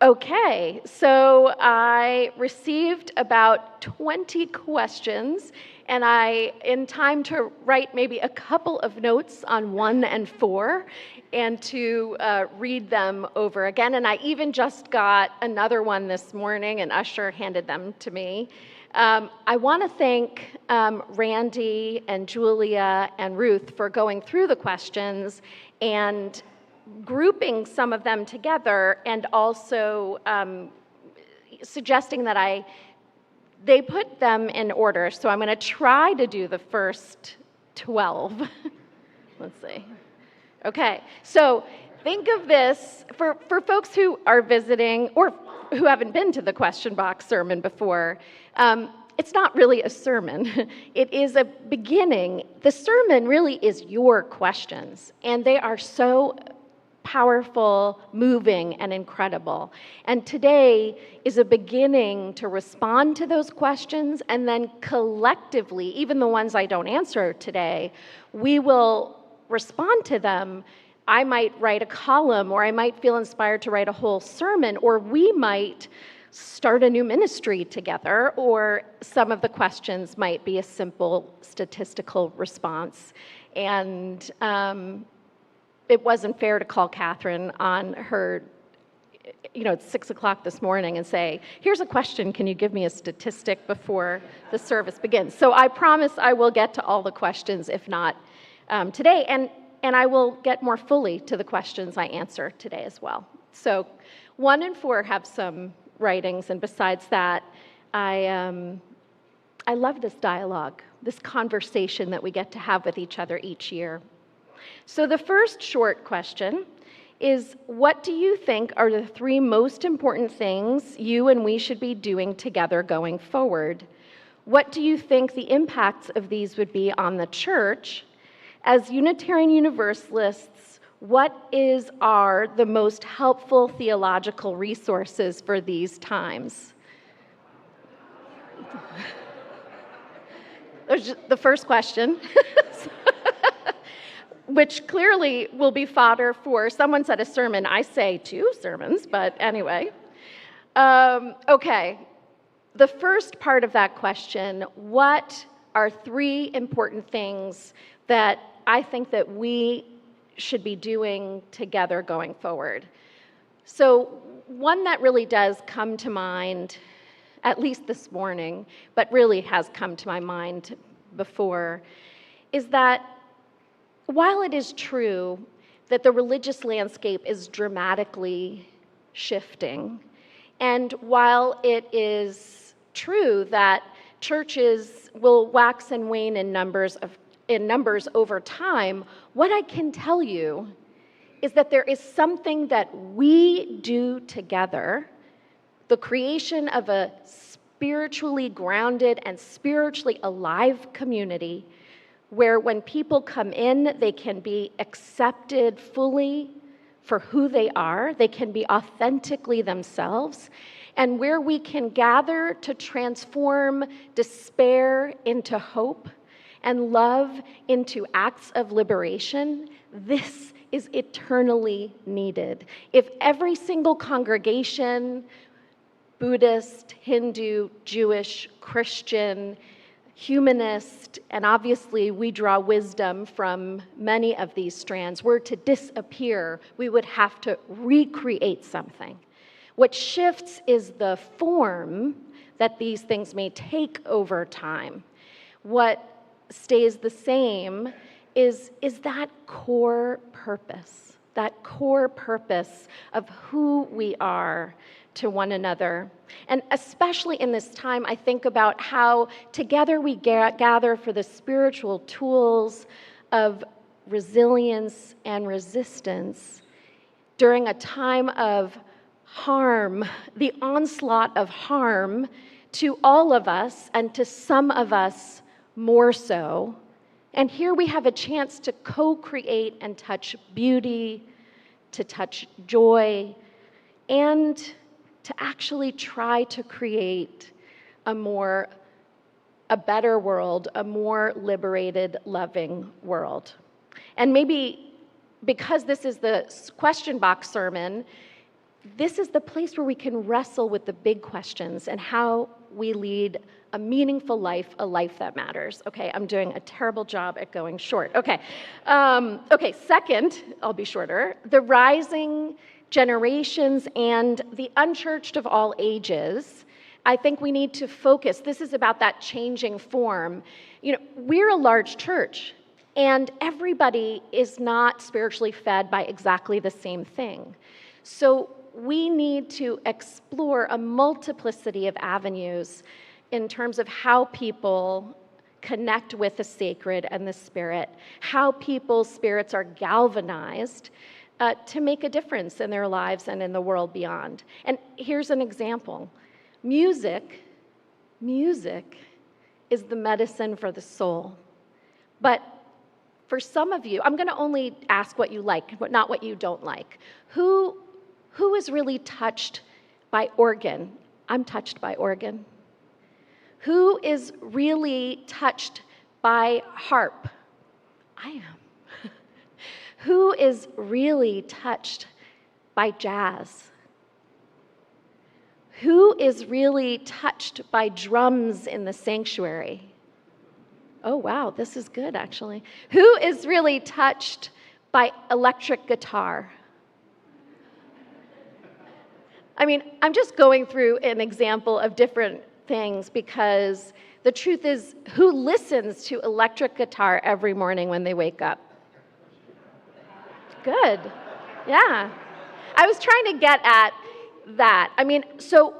Okay, so I received about 20 questions, and in time to write maybe a couple of notes on 1 and 4, and to read them over again. And I even just got another one this morning, and Usher handed them to me. I want to thank Randy and Julia and Ruth for going through the questions and grouping some of them together, and also suggesting that they put them in order. So I'm going to try to do the first 12. Let's see. Okay, so think of this, for folks who are visiting or who haven't been to the question box sermon before, it's not really a sermon. It is a beginning. The sermon really is your questions, and they are so powerful, moving, and incredible. And today is a beginning to respond to those questions, and then collectively, even the ones I don't answer today, we will respond to them. I might write a column, or I might feel inspired to write a whole sermon, or we might start a new ministry together, or some of the questions might be a simple statistical response. And it wasn't fair to call Catherine on her, it's 6 o'clock this morning, and say, here's a question, can you give me a statistic before the service begins? So I promise I will get to all the questions, if not today, and I will get more fully to the questions I answer today as well. So 1 and 4 have some writings, and besides that, I love this dialogue, this conversation that we get to have with each other each year. So the first short question is, what do you think are the 3 most important things you and we should be doing together going forward? What do you think the impacts of these would be on the church? As Unitarian Universalists, what are the most helpful theological resources for these times? There's the first question. Which clearly will be fodder for, someone said a sermon, I say 2 sermons, but anyway. Okay, the first part of that question, what are 3 important things that I think that we should be doing together going forward? So one that really does come to mind, at least this morning, but really has come to my mind before, is that while it is true that the religious landscape is dramatically shifting, and while it is true that churches will wax and wane in numbers over time, what I can tell you is that there is something that we do together, the creation of a spiritually grounded and spiritually alive community, where when people come in, they can be accepted fully for who they are, they can be authentically themselves, and where we can gather to transform despair into hope and love into acts of liberation. This is eternally needed. If every single congregation, Buddhist, Hindu, Jewish, Christian, humanist, and obviously we draw wisdom from many of these strands, were to disappear, we would have to recreate something. What shifts is the form that these things may take over time. What stays the same is that core purpose of who we are to one another. And especially in this time, I think about how together we gather for the spiritual tools of resilience and resistance during a time of harm, the onslaught of harm to all of us, and to some of us more so. And here we have a chance to co-create and touch beauty, to touch joy, and to actually try to create a better world, a more liberated, loving world. And maybe because this is the question box sermon, this is the place where we can wrestle with the big questions and how we lead a meaningful life, a life that matters. Okay, I'm doing a terrible job at going short. Okay, second, I'll be shorter, the rising generations and the unchurched of all ages. I think we need to focus. This is about that changing form. We're a large church, and everybody is not spiritually fed by exactly the same thing. So we need to explore a multiplicity of avenues in terms of how people connect with the sacred and the spirit, how people's spirits are galvanized to make a difference in their lives and in the world beyond. And here's an example. Music is the medicine for the soul. But for some of you, I'm going to only ask what you like, but not what you don't like. Who is really touched by organ? I'm touched by organ. Who is really touched by harp? I am. Who is really touched by jazz? Who is really touched by drums in the sanctuary? Oh, wow, this is good, actually. Who is really touched by electric guitar? I'm just going through an example of different things because the truth is, who listens to electric guitar every morning when they wake up? Good. Yeah. I was trying to get at that. So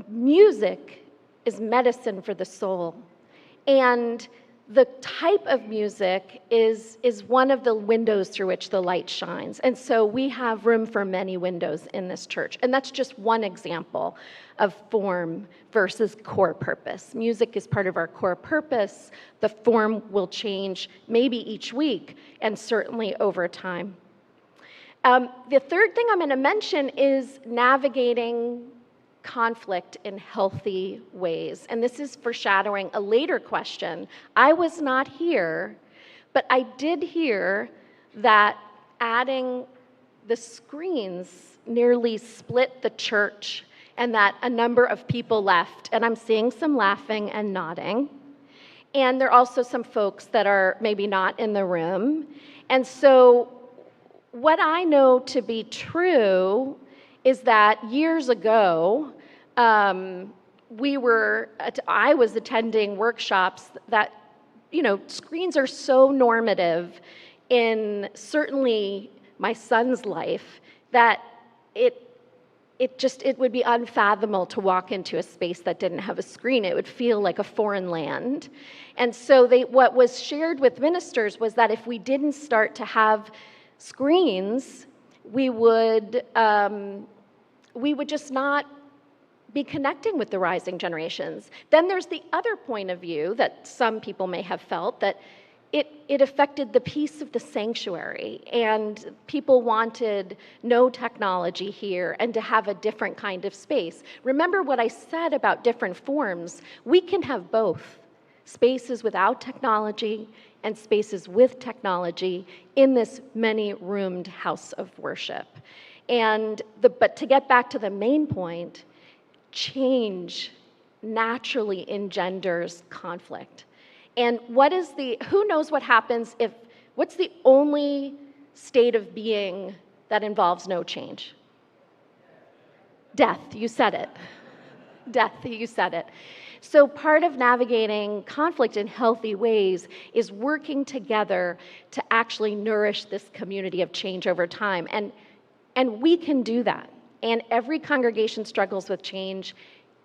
music is medicine for the soul. And the type of music is one of the windows through which the light shines. And so we have room for many windows in this church. And that's just one example of form versus core purpose. Music is part of our core purpose. The form will change maybe each week and certainly over time. The third thing I'm going to mention is navigating conflict in healthy ways. And this is foreshadowing a later question. I was not here, but I did hear that adding the screens nearly split the church and that a number of people left. And I'm seeing some laughing and nodding. And there are also some folks that are maybe not in the room. And so what I know to be true is that years ago, I was attending workshops that, screens are so normative in certainly my son's life that it would be unfathomable to walk into a space that didn't have a screen. It would feel like a foreign land. And so what was shared with ministers was that if we didn't start to have screens, we would just not be connecting with the rising generations. Then there's the other point of view that some people may have felt, that it affected the peace of the sanctuary, and people wanted no technology here and to have a different kind of space. Remember what I said about different forms. We can have both. Spaces without technology and spaces with technology in this many-roomed house of worship. But to get back to the main point, change naturally engenders conflict. And who knows what happens what's the only state of being that involves no change? Death, you said it. Death, you said it. So part of navigating conflict in healthy ways is working together to actually nourish this community of change over time. And we can do that. And every congregation struggles with change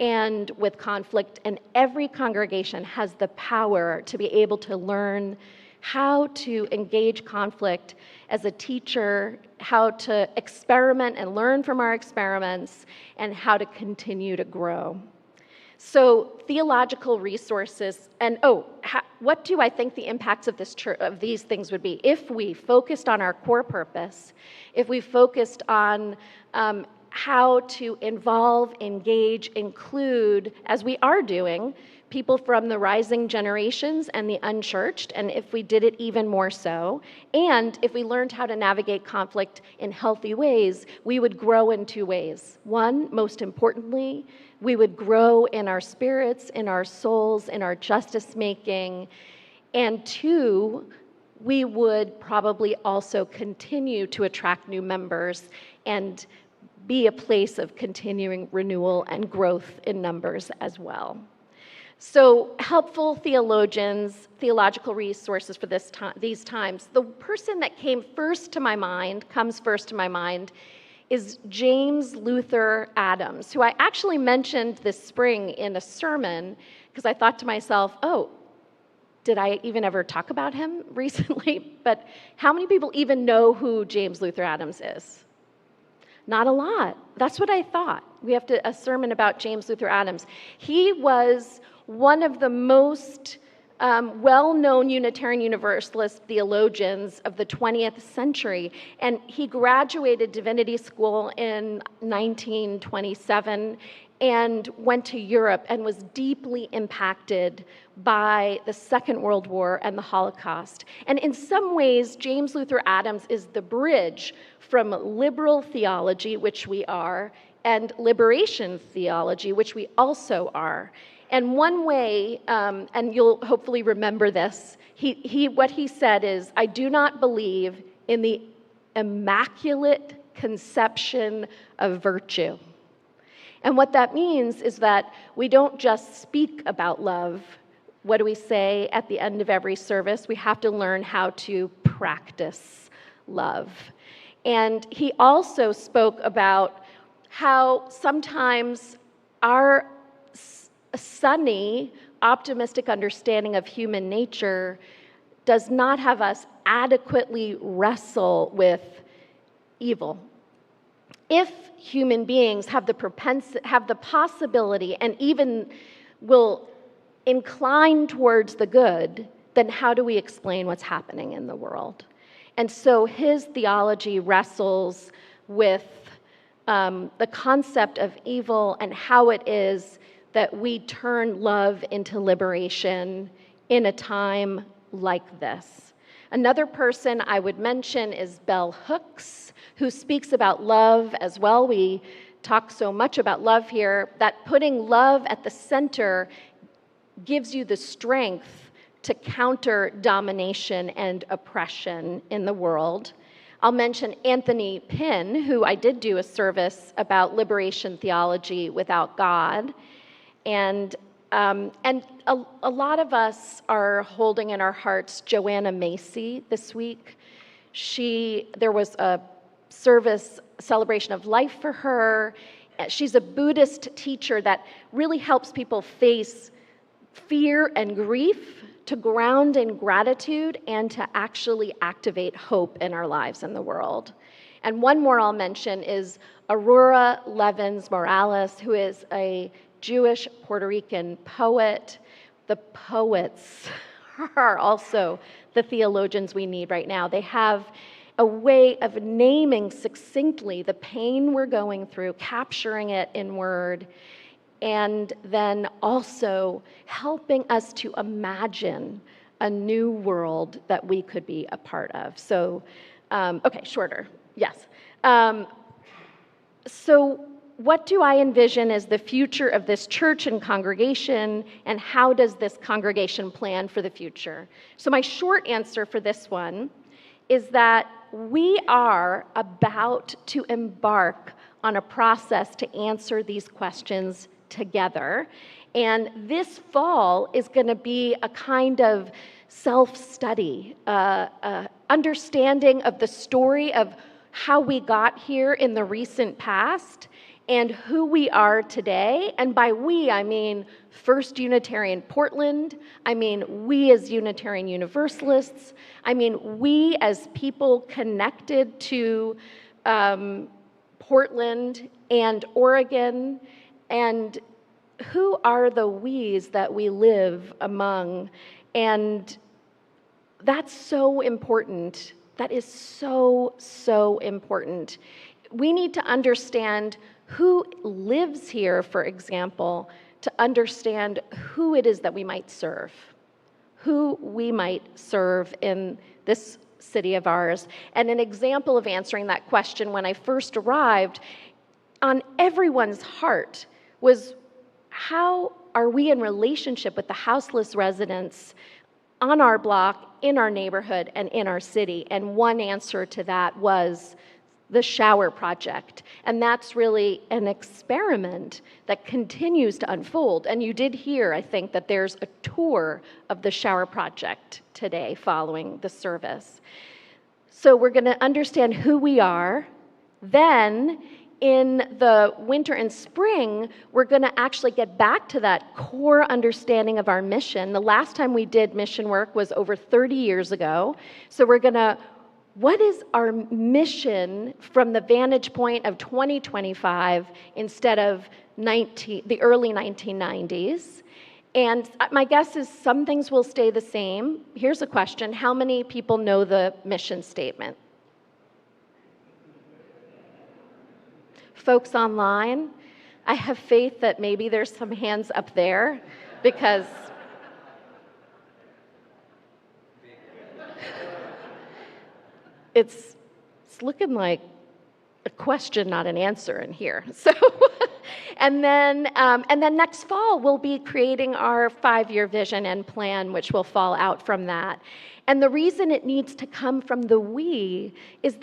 and with conflict, and every congregation has the power to be able to learn how to engage conflict as a teacher, how to experiment and learn from our experiments, and how to continue to grow. So theological resources, and what do I think the impacts of these things would be if we focused on our core purpose, if we focused on how to involve, engage, include, as we are doing, people from the rising generations and the unchurched, and if we did it even more so, and if we learned how to navigate conflict in healthy ways, we would grow in two ways. One, most importantly, we would grow in our spirits, in our souls, in our justice making, and two, we would probably also continue to attract new members and be a place of continuing renewal and growth in numbers as well. So helpful theologians, theological resources for these times. The person that comes first to my mind, is James Luther Adams, who I actually mentioned this spring in a sermon because I thought to myself, oh, did I even ever talk about him recently? But how many people even know who James Luther Adams is? Not a lot. That's what I thought. We have a sermon about James Luther Adams. He was one of the most well-known Unitarian Universalist theologians of the 20th century, and he graduated divinity school in 1927 and went to Europe and was deeply impacted by the Second World War and the Holocaust. And in some ways, James Luther Adams is the bridge from liberal theology, which we are, and liberation theology, which we also are. And one way, and you'll hopefully remember this, what he said is, I do not believe in the immaculate conception of virtue. And what that means is that we don't just speak about love. What do we say at the end of every service? We have to learn how to practice love. And he also spoke about how sometimes our sunny, optimistic understanding of human nature does not have us adequately wrestle with evil. If human beings have the possibility and even will incline towards the good, then how do we explain what's happening in the world? And so his theology wrestles with the concept of evil and how it is that we turn love into liberation in a time like this. Another person I would mention is Bell Hooks, who speaks about love as well. We talk so much about love here, that putting love at the center gives you the strength to counter domination and oppression in the world. I'll mention Anthony Pinn, who I did do a service about liberation theology without God. And a lot of us are holding in our hearts Joanna Macy this week. There was a service celebration of life for her. She's a Buddhist teacher that really helps people face fear and grief, to ground in gratitude, and to actually activate hope in our lives and the world. And one more I'll mention is Aurora Levins Morales, who is a Jewish Puerto Rican poet. The poets are also the theologians we need right now. They have a way of naming succinctly the pain we're going through, capturing it in word, and then also helping us to imagine a new world that we could be a part of. So, okay, shorter, yes. So what do I envision as the future of this church and congregation, and how does this congregation plan for the future? So my short answer for this one is that we are about to embark on a process to answer these questions together. And this fall is going to be a kind of self-study, understanding of the story of how we got here in the recent past and who we are today. And by we, I mean First Unitarian Portland. I mean we as Unitarian Universalists. I mean we as people connected to Portland and Oregon. And who are the we's that we live among? And that's so important. That is so, so important. We need to understand who lives here, for example, to understand who it is that we might serve, who we might serve in this city of ours. And an example of answering that question when I first arrived, on everyone's heart was, how are we in relationship with the houseless residents on our block, in our neighborhood, and in our city? And one answer to that was the shower project. And that's really an experiment that continues to unfold. And you did hear, I think, that there's a tour of the shower project today following the service. So we're going to understand who we are. Then in the winter and spring, we're going to actually get back to that core understanding of our mission. The last time we did mission work was over 30 years ago. So we're going to, what is our mission from the vantage point of 2025 instead of the early 1990s? And my guess is some things will stay the same. Here's a question. How many people know the mission statement? Folks online, I have faith that maybe there's some hands up there, because it's looking like a question, not an answer in here. So, and then next fall we'll be creating our 5-year vision and plan, which will fall out from that. And the reason it needs to come from the we is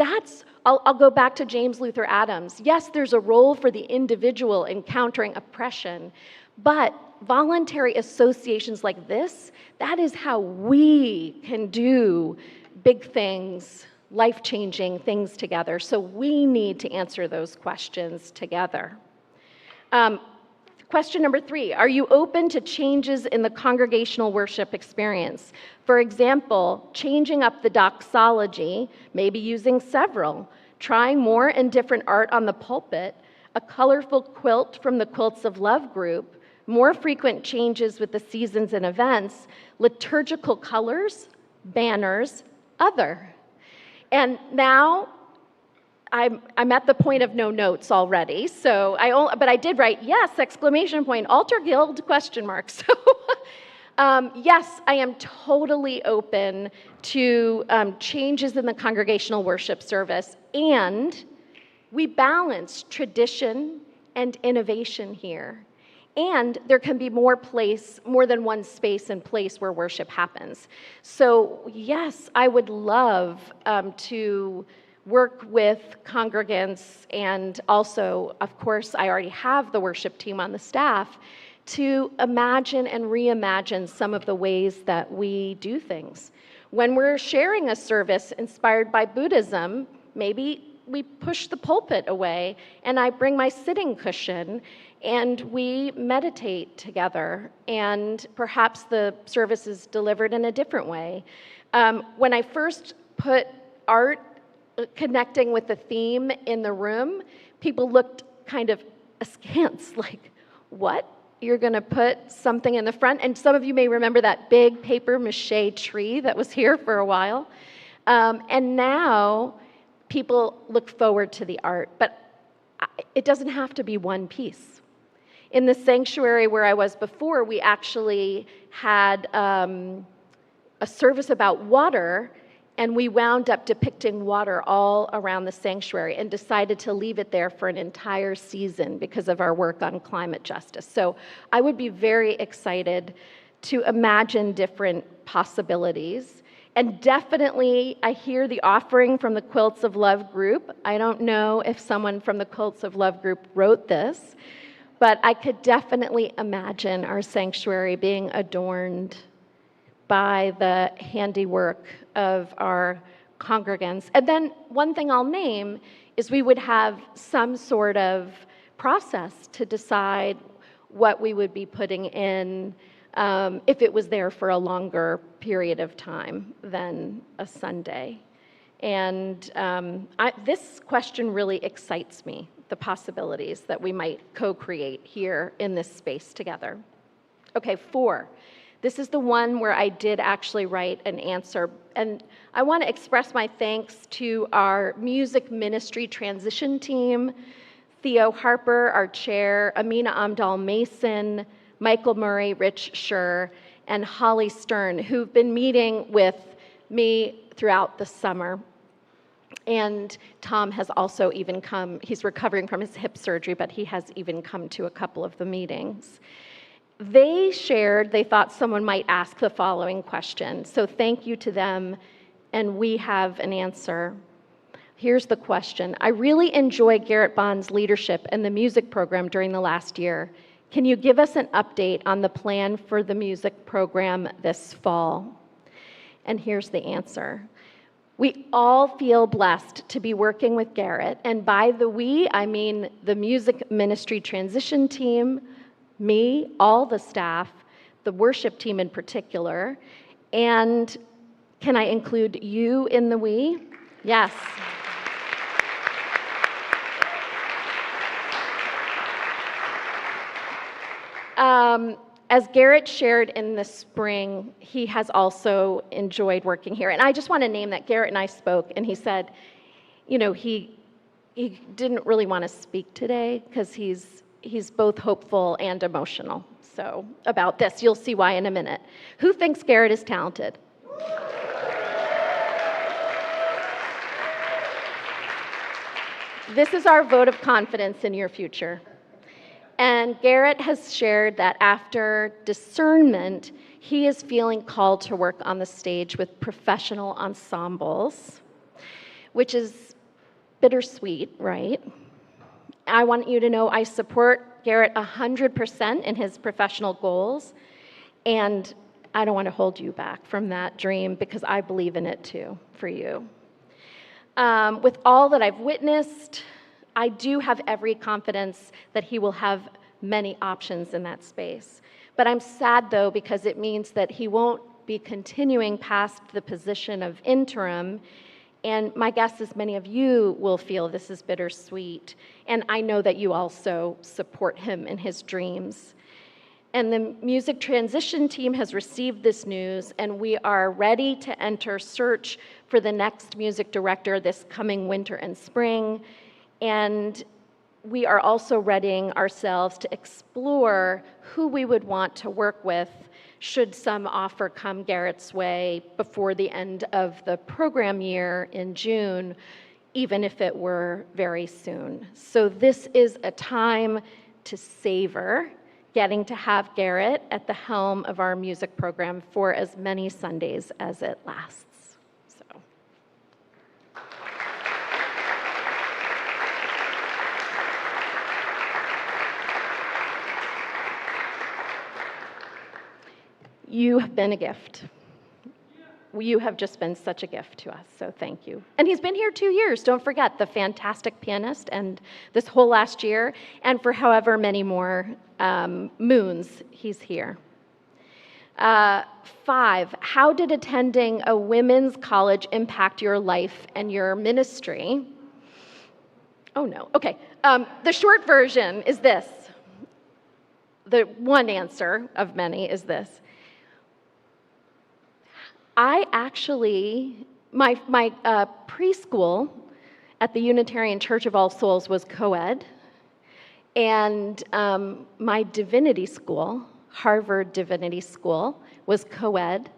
I'll go back to James Luther Adams. Yes, there's a role for the individual in countering oppression, but voluntary associations like this, that is how we can do big things, life-changing things together. So we need to answer those questions together. Question number 3, are you open to changes in the congregational worship experience? For example, changing up the doxology, maybe using several, trying more and different art on the pulpit, a colorful quilt from the Quilts of Love group, more frequent changes with the seasons and events, liturgical colors, banners, other. And now I'm at the point of no notes already, but I did write yes, exclamation point, altar guild, question mark. So yes, I am totally open to changes in the congregational worship service, and we balance tradition and innovation here. And there can be more than one space and place where worship happens. So yes, I would love to work with congregants, and also, of course, I already have the worship team on the staff, to imagine and reimagine some of the ways that we do things. When we're sharing a service inspired by Buddhism, maybe we push the pulpit away and I bring my sitting cushion and we meditate together, and perhaps the service is delivered in a different way. When I first put art connecting with the theme in the room, people looked kind of askance, like, what? You're going to put something in the front? And some of you may remember that big paper mache tree that was here for a while. And now people look forward to the art, but it doesn't have to be one piece. In the sanctuary where I was before, we actually had a service about water, and we wound up depicting water all around the sanctuary and decided to leave it there for an entire season because of our work on climate justice. So I would be very excited to imagine different possibilities. And definitely, I hear the offering from the Quilts of Love group. I don't know if someone from the Quilts of Love group wrote this, but I could definitely imagine our sanctuary being adorned by the handiwork of our congregants. And then one thing I'll name is we would have some sort of process to decide what we would be putting in if it was there for a longer period of time than a Sunday. And this question really excites me, the possibilities that we might co-create here in this space together. Okay, 4. This is the one where I did actually write an answer. And I want to express my thanks to our music ministry transition team, Theo Harper, our chair, Amina Amdal Mason, Michael Murray, Rich Schur, and Holly Stern, who've been meeting with me throughout the summer. And Tom has also even come. He's recovering from his hip surgery, but he has even come to a couple of the meetings. They shared, they thought someone might ask the following question. So thank you to them, and we have an answer. Here's the question. I really enjoy Garrett Bond's leadership and the music program during the last year. Can you give us an update on the plan for the music program this fall? And here's the answer. We all feel blessed to be working with Garrett, and by the we, I mean the music ministry transition team, me, all the staff, the worship team in particular, and can I include you in the we? Yes. As Garrett shared in the spring, he has also enjoyed working here. And I just want to name that Garrett and I spoke, and he said, he didn't really want to speak today because he's both hopeful and emotional. So about this, you'll see why in a minute. Who thinks Garrett is talented? This is our vote of confidence in your future. And Garrett has shared that after discernment, he is feeling called to work on the stage with professional ensembles, which is bittersweet, right? I want you to know I support Garrett 100% in his professional goals, and I don't want to hold you back from that dream because I believe in it too, for you. With all that I've witnessed, I do have every confidence that he will have many options in that space. But I'm sad, though, because it means that he won't be continuing past the position of interim. And my guess is many of you will feel this is bittersweet. And I know that you also support him in his dreams. And the music transition team has received this news, and we are ready to enter search for the next music director this coming winter and spring. And we are also readying ourselves to explore who we would want to work with should some offer come Garrett's way before the end of the program year in June, even if it were very soon. So this is a time to savor getting to have Garrett at the helm of our music program for as many Sundays as it lasts. You have been a gift. You have just been such a gift to us, so thank you. And he's been here 2 years, don't forget, the fantastic pianist, and this whole last year, and for however many more moons he's here. 5, how did attending a women's college impact your life and your ministry? Oh no, okay. The short version is this. The one answer of many is this. I actually, my preschool at the Unitarian Church of All Souls was co-ed, and my divinity school, Harvard Divinity School, was co-ed,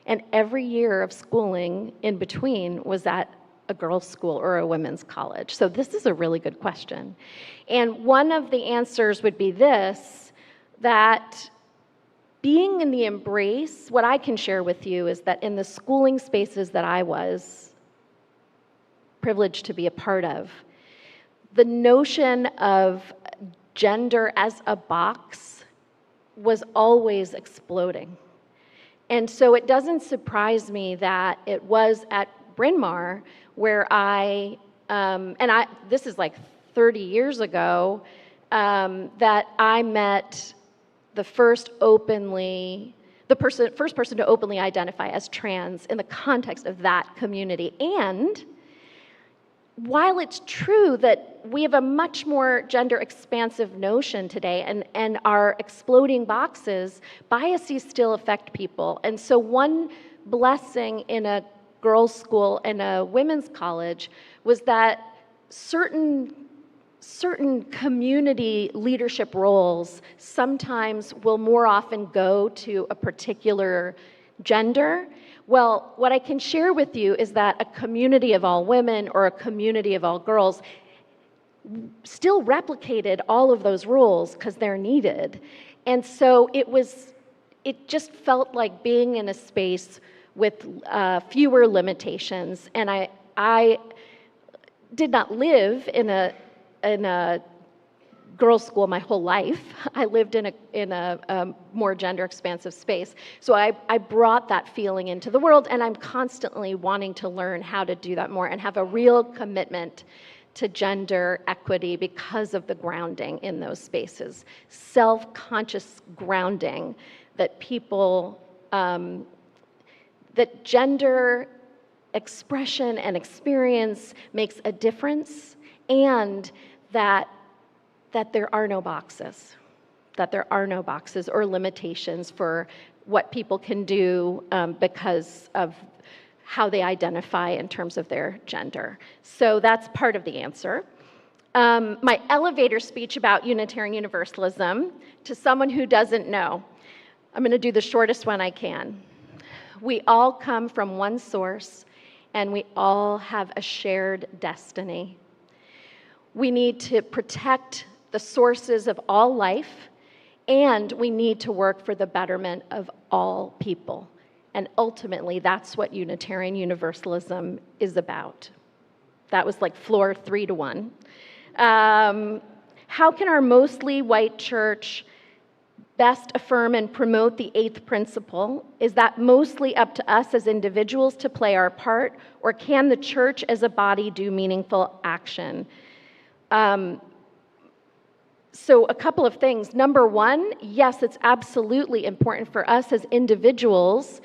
and every year of schooling in between was at a girls' school or a women's college. So this is a really good question. And one of the answers would be this, that being in the embrace, what I can share with you is that in the schooling spaces that I was privileged to be a part of, the notion of gender as a box was always exploding. And so it doesn't surprise me that it was at Bryn Mawr where this is like 30 years ago, that I met the first person to openly identify as trans in the context of that community. And while it's true that we have a much more gender expansive notion today and our exploding boxes, biases still affect people. And so one blessing in a girls' school and a women's college was that certain certain community leadership roles sometimes will more often go to a particular gender. Well, what I can share with you is that a community of all women or a community of all girls still replicated all of those roles because they're needed. And so it just felt like being in a space with fewer limitations. And I did not live in a girls' school my whole life. I lived in a more gender expansive space. So I brought that feeling into the world, and I'm constantly wanting to learn how to do that more and have a real commitment to gender equity because of the grounding in those spaces. Self-conscious grounding that people, that gender expression and experience makes a difference, and that there are no boxes, or limitations for what people can do because of how they identify in terms of their gender. So that's part of the answer. My elevator speech about Unitarian Universalism to someone who doesn't know. I'm going to do the shortest one I can. We all come from one source, and we all have a shared destiny. We need to protect the sources of all life, and we need to work for the betterment of all people. And ultimately, that's what Unitarian Universalism is about. That was like floor 3-1. How can our mostly white church best affirm and promote the eighth principle? Is that mostly up to us as individuals to play our part, or can the church as a body do meaningful action? So a couple of things. Number one, yes, it's absolutely important for us as individuals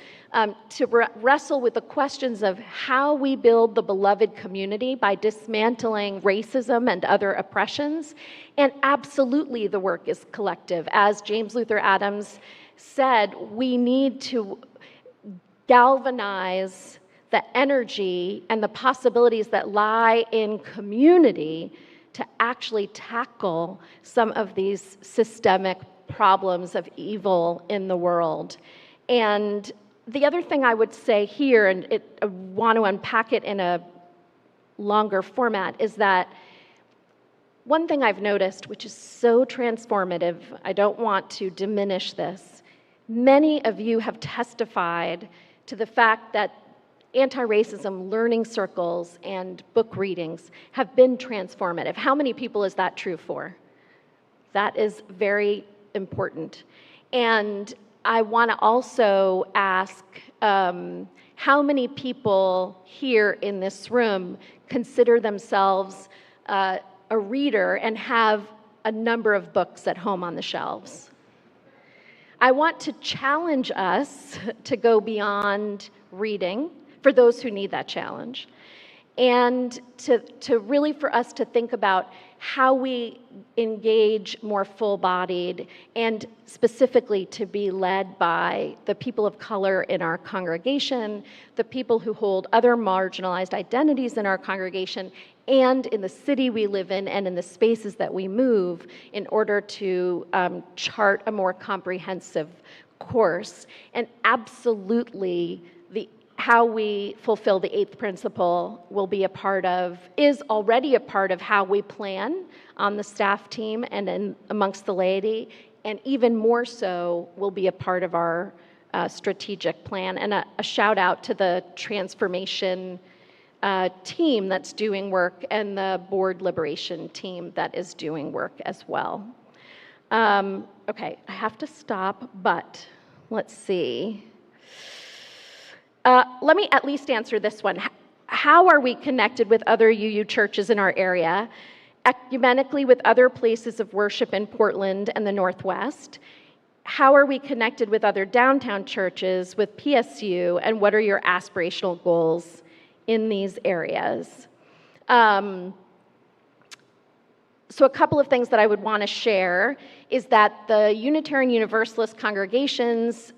to wrestle with the questions of how we build the beloved community by dismantling racism and other oppressions. And absolutely the work is collective. As James Luther Adams said, we need to galvanize the energy and the possibilities that lie in community to actually tackle some of these systemic problems of evil in the world. And the other thing I would say here, and I want to unpack it in a longer format, is that one thing I've noticed, which is so transformative, I don't want to diminish this, many of you have testified to the fact that anti-racism learning circles and book readings have been transformative. How many people is that true for? That is very important. And I want to also ask how many people here in this room consider themselves a reader and have a number of books at home on the shelves? I want to challenge us to go beyond reading for those who need that challenge, and to really for us to think about how we engage more full-bodied, and specifically to be led by the people of color in our congregation, the people who hold other marginalized identities in our congregation, and in the city we live in and in the spaces that we move, in order to chart a more comprehensive course. And absolutely, how we fulfill the eighth principle is already a part of how we plan on the staff team and amongst the laity, and even more so will be a part of our strategic plan. And a shout out to the transformation team that's doing work, and the board liberation team that is doing work as well. Okay, I have to stop, but let's see. Let me at least answer this one. How are we connected with other UU churches in our area, ecumenically with other places of worship in Portland and the Northwest? How are we connected with other downtown churches, with PSU, and what are your aspirational goals in these areas? So a couple of things that I would want to share is that the Unitarian Universalist congregations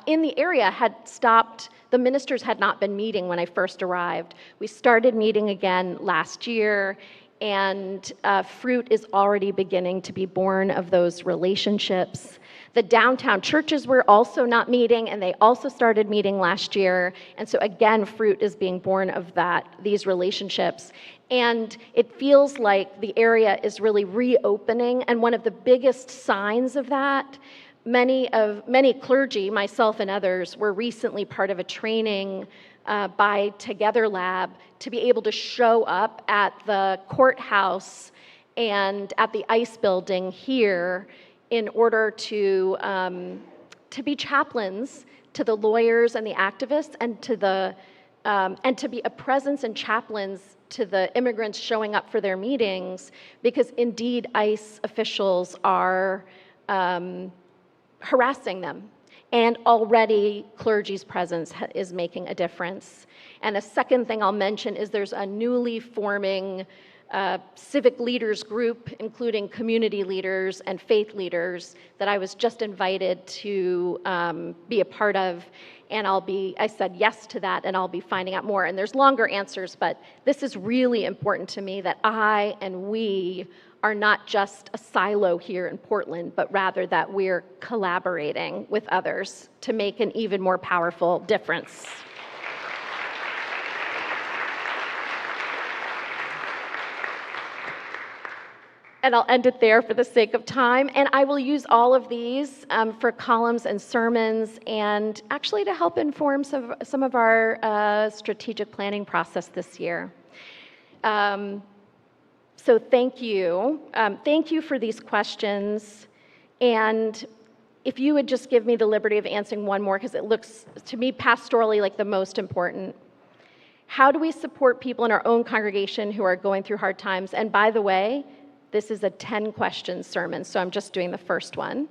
in the area had stopped. The ministers had not been meeting when I first arrived. We started meeting again last year, and fruit is already beginning to be born of those relationships. The downtown churches were also not meeting, and they also started meeting last year. And so again, fruit is being born of these relationships. And it feels like the area is really reopening. And one of the biggest signs of that, many clergy, myself and others, were recently part of a training by Together Lab to be able to show up at the courthouse and at the ICE building here in order to be chaplains to the lawyers and the activists, and to be a presence and chaplains to the immigrants showing up for their meetings, because indeed ICE officials are harassing them. And already clergy's presence is making a difference. And a second thing I'll mention is there's a newly forming civic leaders group, including community leaders and faith leaders, that I was just invited to be a part of. And I said yes to that, and I'll be finding out more. And there's longer answers, but this is really important to me, that I and we are not just a silo here in Portland, but rather that we're collaborating with others to make an even more powerful difference. And I'll end it there for the sake of time. And I will use all of these for columns and sermons, and actually to help inform some of our strategic planning process this year. So thank you. Thank you for these questions. And if you would just give me the liberty of answering one more, because it looks to me pastorally like the most important. How do we support people in our own congregation who are going through hard times? And by the way, this is a 10-question sermon, so I'm just doing the first one.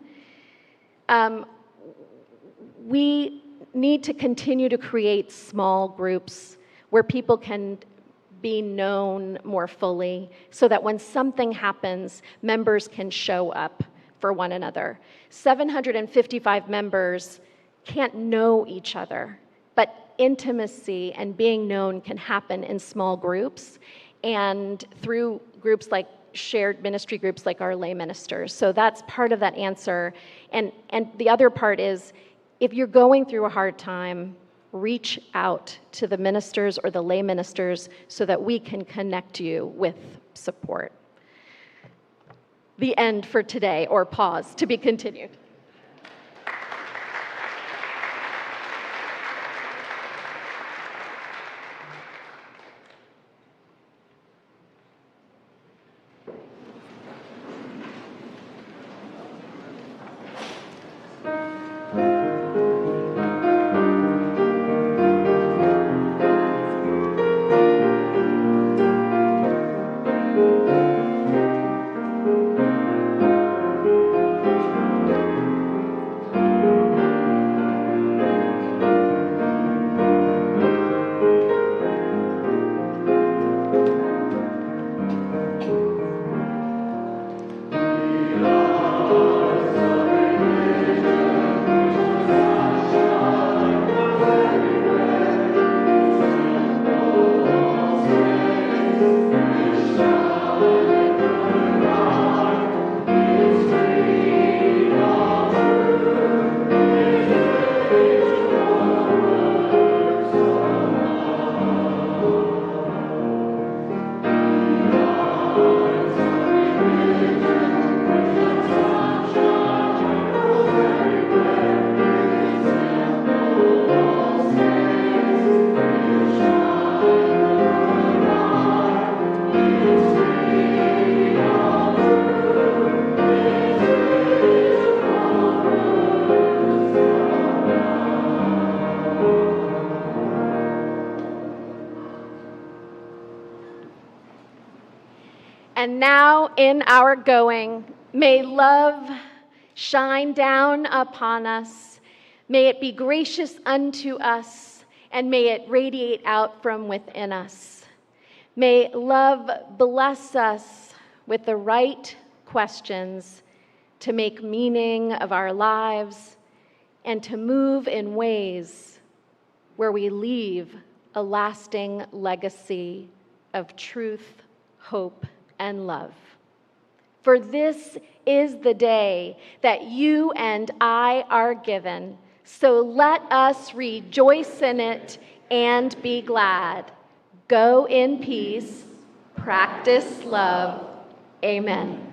We need to continue to create small groups where people can be known more fully, so that when something happens, members can show up for one another. 755 members can't know each other, but intimacy and being known can happen in small groups and through groups like shared ministry groups like our lay ministers. So that's part of that answer. And the other part is, if you're going through a hard time, reach out to the ministers or the lay ministers so that we can connect you with support. The end for today, or pause, to be continued. And now in our going, may love shine down upon us. May it be gracious unto us, and may it radiate out from within us. May love bless us with the right questions to make meaning of our lives and to move in ways where we leave a lasting legacy of truth, hope, and love. For this is the day that you and I are given. So let us rejoice in it and be glad. Go in peace, practice love. Amen.